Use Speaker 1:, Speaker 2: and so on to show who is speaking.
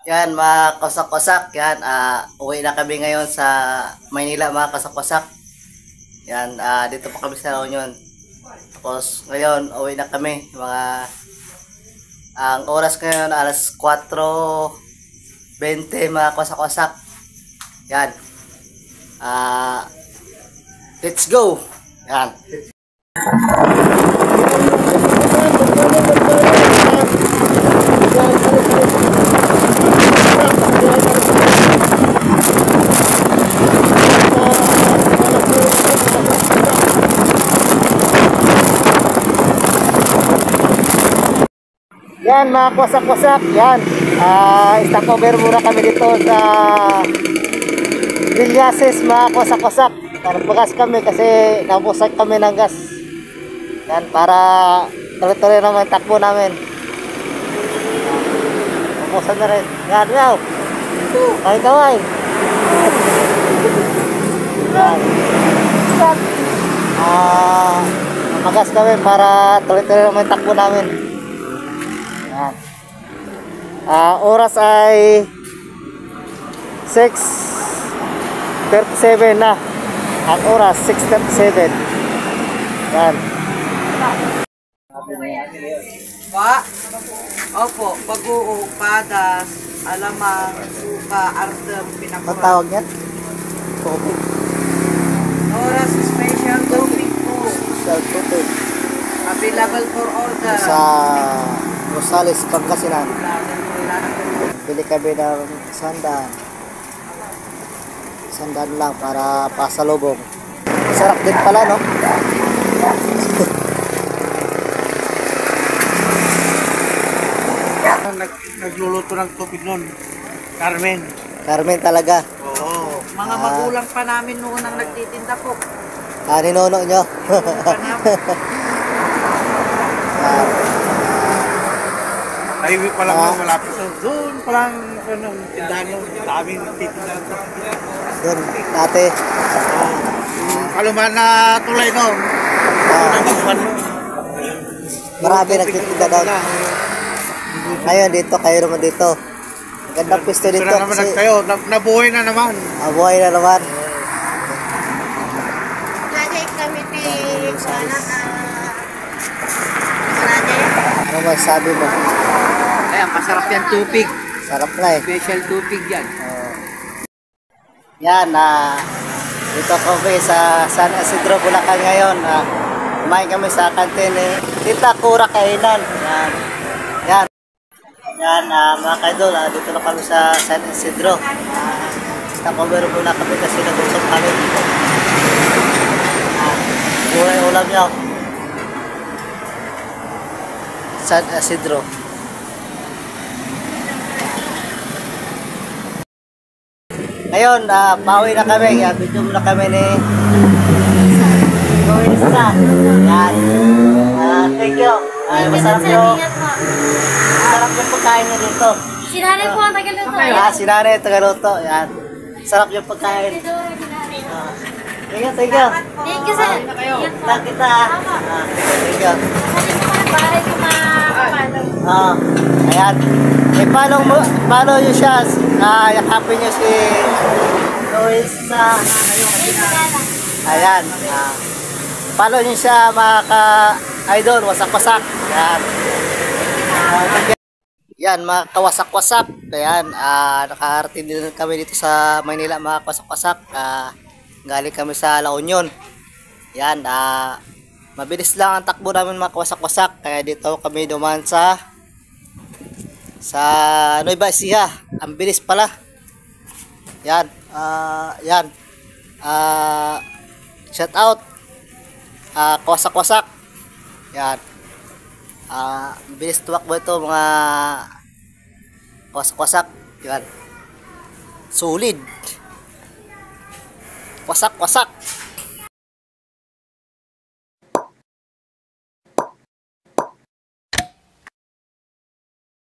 Speaker 1: Yan mga kasak-kasak, yan, uwi na kami ngayon sa Maynila mga kasak-kasak. Yan, dito pa kami sa La Union. Tapos ngayon, uwi na kami. Ang oras ngayon, alas 4:20 mga kasak-kasak. Yan. Let's go. Yan. Yan mga kwasak-kwasak, yan. Stop over muna kami dito sa Villases mga kwasak-kwasak. Nagpagas kami kasi nabusak kami ng gas. Yan, para tuloy-tuloy naman takbo namin. Nabusan na rin. Yan, wow. Kaway-kaway. Yan. Napagas kami para tuloy-tuloy naman takbo namin. Yan. Oras ay 6:37 na. Ang oras 6:37. Yan.
Speaker 2: Pa, opo, bagoong, padas, alamang, suka, ardem,
Speaker 1: Ang
Speaker 2: pinakura.
Speaker 1: tawag niyan? Tubig.
Speaker 2: Oras special tubig po.
Speaker 1: Tubig.
Speaker 2: Available for order.
Speaker 1: Sa Rosales, Pangasinan. Bili kami ng sandaan. Sandaan lang para pasalubong. Sarap din pala, no?
Speaker 2: Nagluluto ng tubig nun. Carmen.
Speaker 1: Carmen talaga.
Speaker 2: Oo. Mga magulang pa namin noon ang nagtitinda po.
Speaker 1: Ninono nyo.
Speaker 2: Highway pa lang malapit doon pa lang tindahan yung daming nagtitinda ng tubig.
Speaker 1: Doon, dati.
Speaker 2: Kaluman na tulay noon.
Speaker 1: Marami nagtitinda doon. Ngayon dito, kayo naman dito. Magandang pwesto dito.
Speaker 2: Ito na naman kayo, nabuhay na naman.
Speaker 1: Buhay na naman.
Speaker 3: Lagi kami sana
Speaker 1: Ano masasabi mo?
Speaker 2: Ayan, masarap yan tubig.
Speaker 1: Sarap na eh.
Speaker 2: Special tubig yan.
Speaker 1: Yan, dito kami sa San Isidro, Bulacan ngayon. Kumain kami sa kantin ni Tita Cura Kainan. Yan. Yan. Yan, mga kaidol, dito na kami sa San Isidro. Stop over muna kami kasi nag-usap kami. Buhay ulam nyo. San Isidro. Ngayon, pauwi na kami. Video muna kami ni Luisa. Yan. Thank you. Masarap yung pagkain niyo dito.
Speaker 3: Sinanay po ang tagaluto.
Speaker 1: Sinanay yung tagaluto. Yan. Sarap yung pagkain. Thank you, thank you.
Speaker 3: Thank you, sir.
Speaker 1: Kita kita. Thank you.
Speaker 3: Bahay ko mapapalaw.
Speaker 1: Ayan. Paano nyo siya? Yakapin nyo si Luisa. Ayan. Paano nyo siya mga ka-idol? Wasak-wasak. Ayan. Yan mga kawasak-wasak. Ayan. Nakaharating din kami dito sa Maynila mga kawasak-wasak. Galing kami sa La Union. Yan. Mabilis lang ang takbo namin mga kawasak-wasak. Kaya dito kami duman sa Nueva Ecija. Ang bilis pala. Yan. Yan. Shout out. Kawasak-wasak. Yan. Bilis tumakbo ito mga wasak-wasak. Yan. Solid. Wasak-wasak.